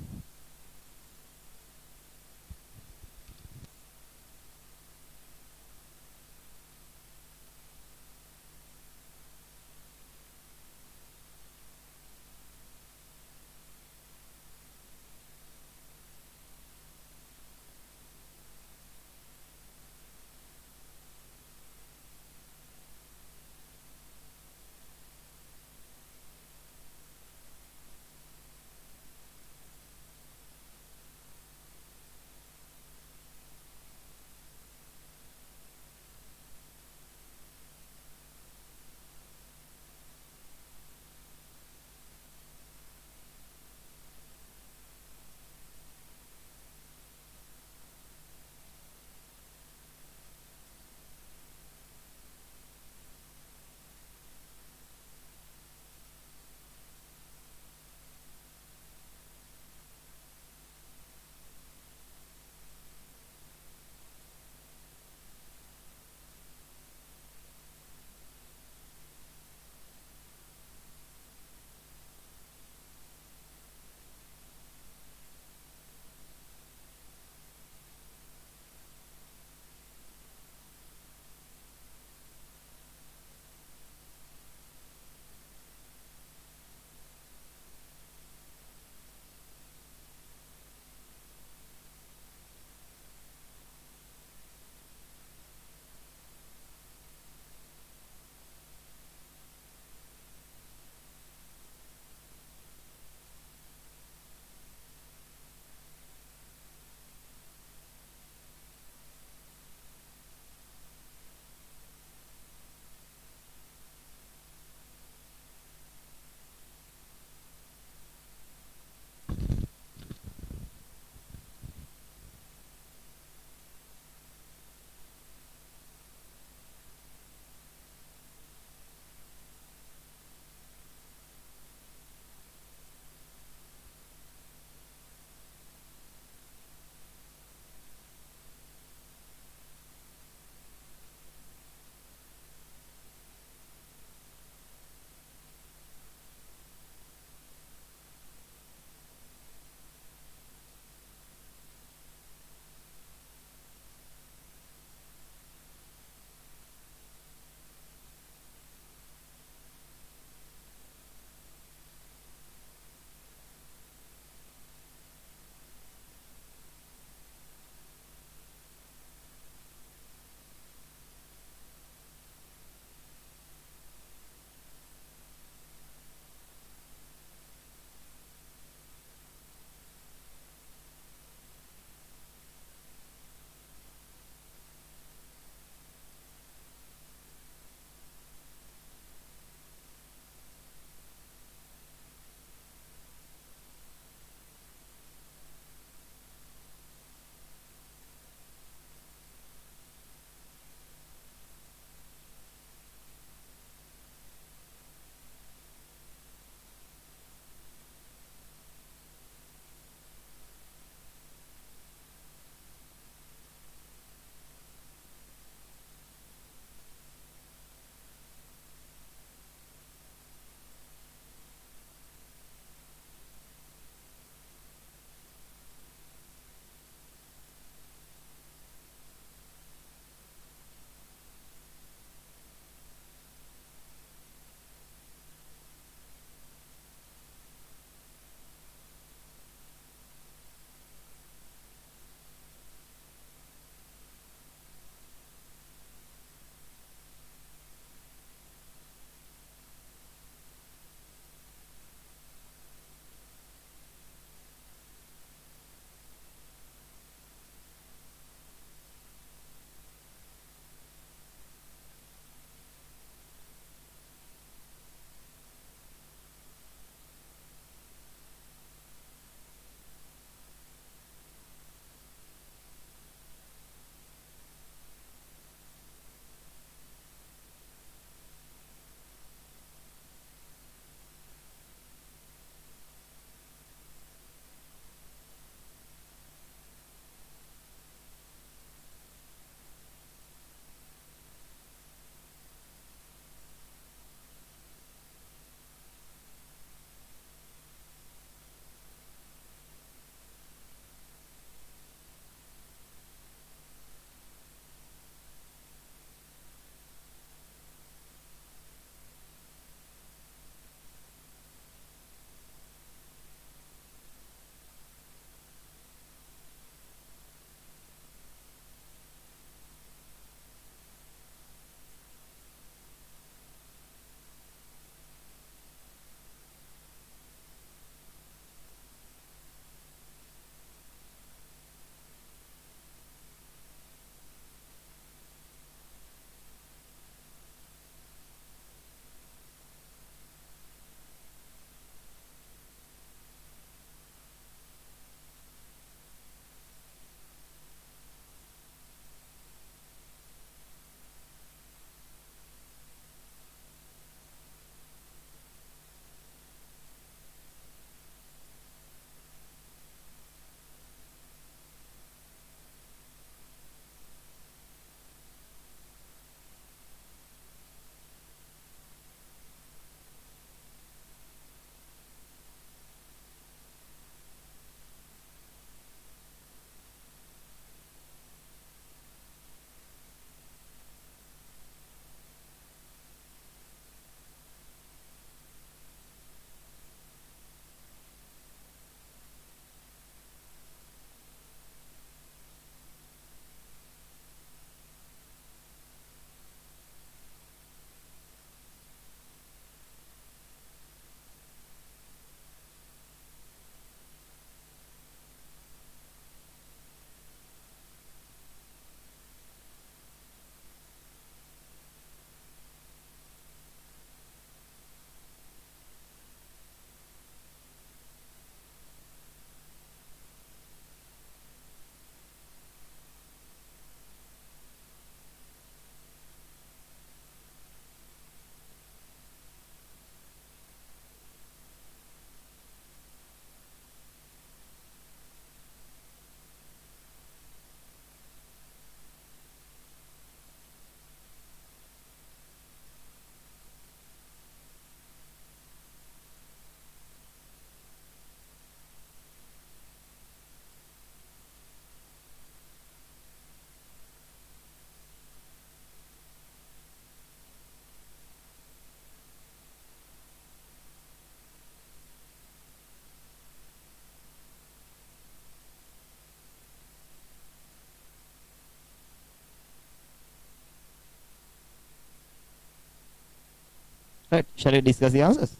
Right. Shall we discuss the answers?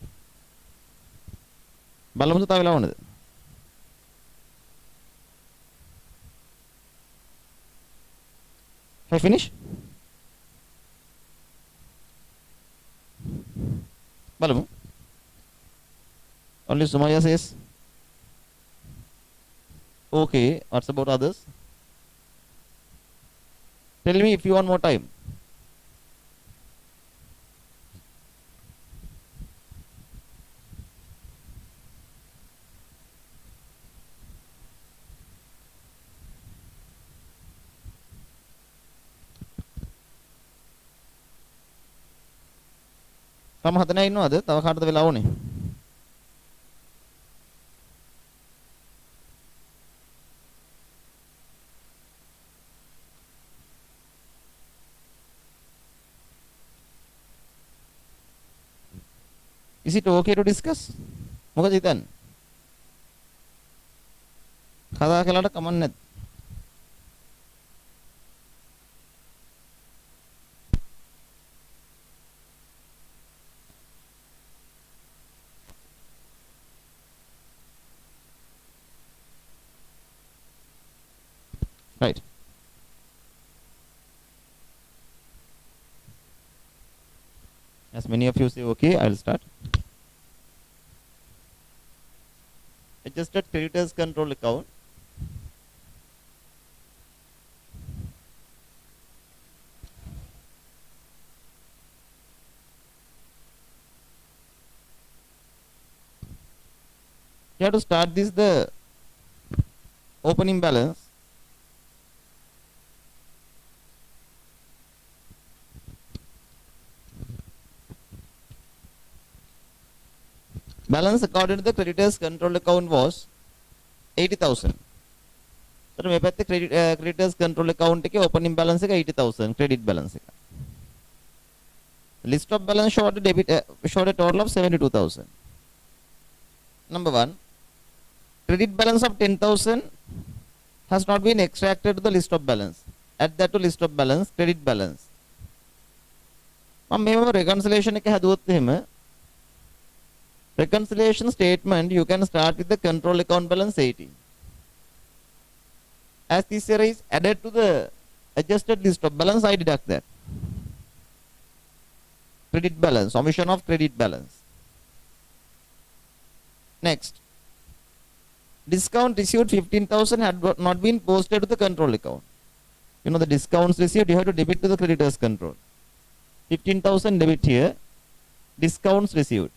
බලමුද තව වෙලා වුණද? Have you finished? බලමු. Only Sumaya says. Okay. What's about others? Tell me if you want more time. තම හදන අය ඉන්නවද? තව කාටද වෙලා ඕනේ? Is it okay to discuss? මොකද හිතන්නේ? කතා කළාට කමක් නැද්ද? Right. As many of you say okay, I will start. Adjusted creditors control account. You have to start this the opening balance. Balance according to the creditors control account was 80,000. तर මේ පැත්තේ creditors control account එකේ opening balance එක 80,000 credit balance එක. List of balance showed showed a total of 72,000. Number 1, credit balance of 10,000 has not been extracted to the list of balance. Add that to list of balance, credit balance. මම මේව reconciliation එක හදුවොත් එහෙම reconciliation statement you can start with the control account balance 80. As this error is added to the adjusted list of balance, I deduct that. Credit balance, omission of credit balance. Next, discount received 15,000 had not been posted to the control account. You know the discounts received, you have to debit to the creditors control. 15,000 debit here, discounts received.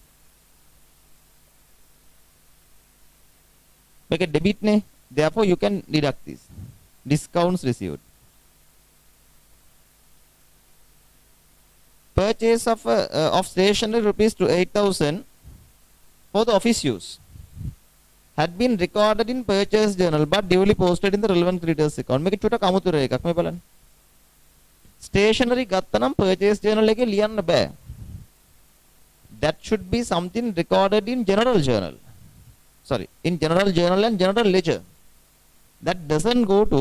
Make a debit ne, therefore you can deduct this. Discounts received. Purchase of stationery rupees to 8,000 for the office use had been recorded in purchase journal but duly posted in the relevant creditors account. Make චුට්ටක් අමුතුර එකක් මේ බලන්න. Stationery ගත්තා නම් purchase journal එකේ ලියන්න බෑ. That should be something recorded in general journal. Sorry, in general journal and general ledger. That doesn't go to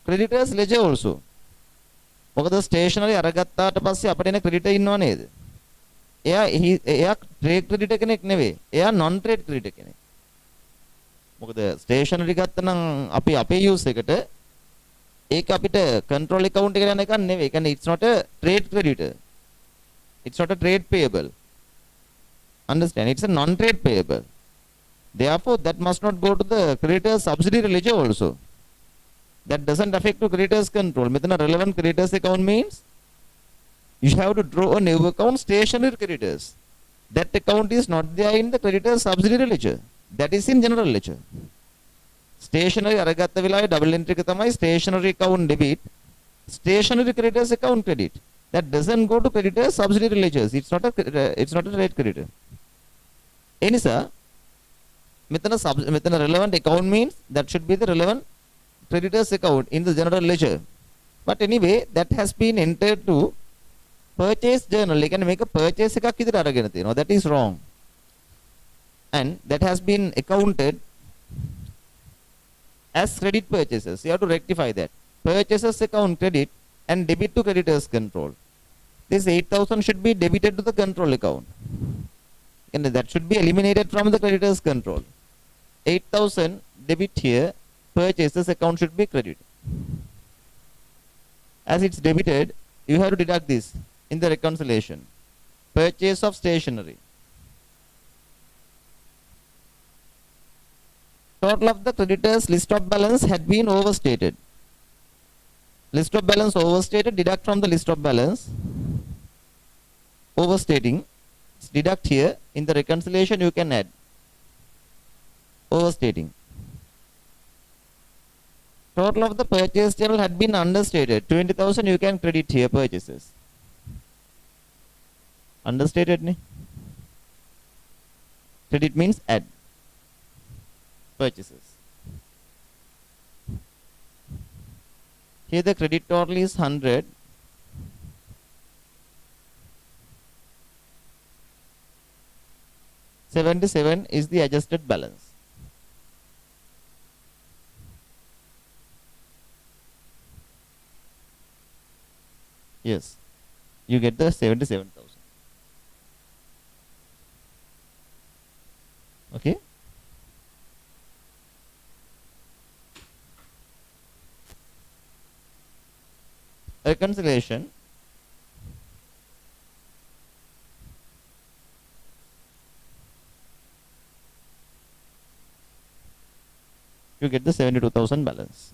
creditors ledger also. මොකද stationery අරගත්තාට පස්සේ අපිට එන creditor ඉන්නව නේද? එයා trade creditor කෙනෙක් නෙවෙයි. එයා non trade creditor කෙනෙක්. මොකද stationery ගත්තා නම් අපි අපේ use එකට ඒක අපිට control account එකට යන එකක් නෙවෙයි. ඒ කියන්නේ it's not a trade creditor. It's not a trade payable. Understand? It's a non trade payable. Therefore, that must not go to the creditor's subsidiary ledger also. That doesn't affect to creditor's control. Metan relevant creditors account means you have to draw a new account stationery creditors. That account is not there in the creditor's subsidiary ledger. That is in general ledger. Stationery අරගත්ත වෙලාවේ double entry එක තමයි stationery account debit, stationery creditors account credit. That doesn't go to creditor's subsidiary ledgers. It's not a trade creditor. ඒ නිසා මෙතන relevant account means that should be the relevant creditors account in the general ledger. But anyway, that has been entered to purchase journal. ඒ කියන්නේ මේක purchase එකක් විදිහට අරගෙන තියෙනවා. That is wrong. And that has been accounted as credit purchases. You have to rectify that. Purchases account credit and debit to creditors control. This 8,000 should be debited to the control account. And that should be eliminated from the creditor's control. 8,000 debit here, purchases account should be credit. As it's debited, you have to deduct this in the reconciliation. Purchase of stationery. Total of the creditors list of balance had been overstated. List of balance overstated, deduct from the list of balance. Overstating, deduct here. In the reconciliation you can add. Overstating. Total of the purchase journal had been understated. 20,000 you can credit here, purchases. Understated ne? Credit means add. Purchases. Here the credit total is 100. $77 is the adjusted balance. Yes, you get the 77,000. Okay. Reconciliation. You get the 72,000 balance.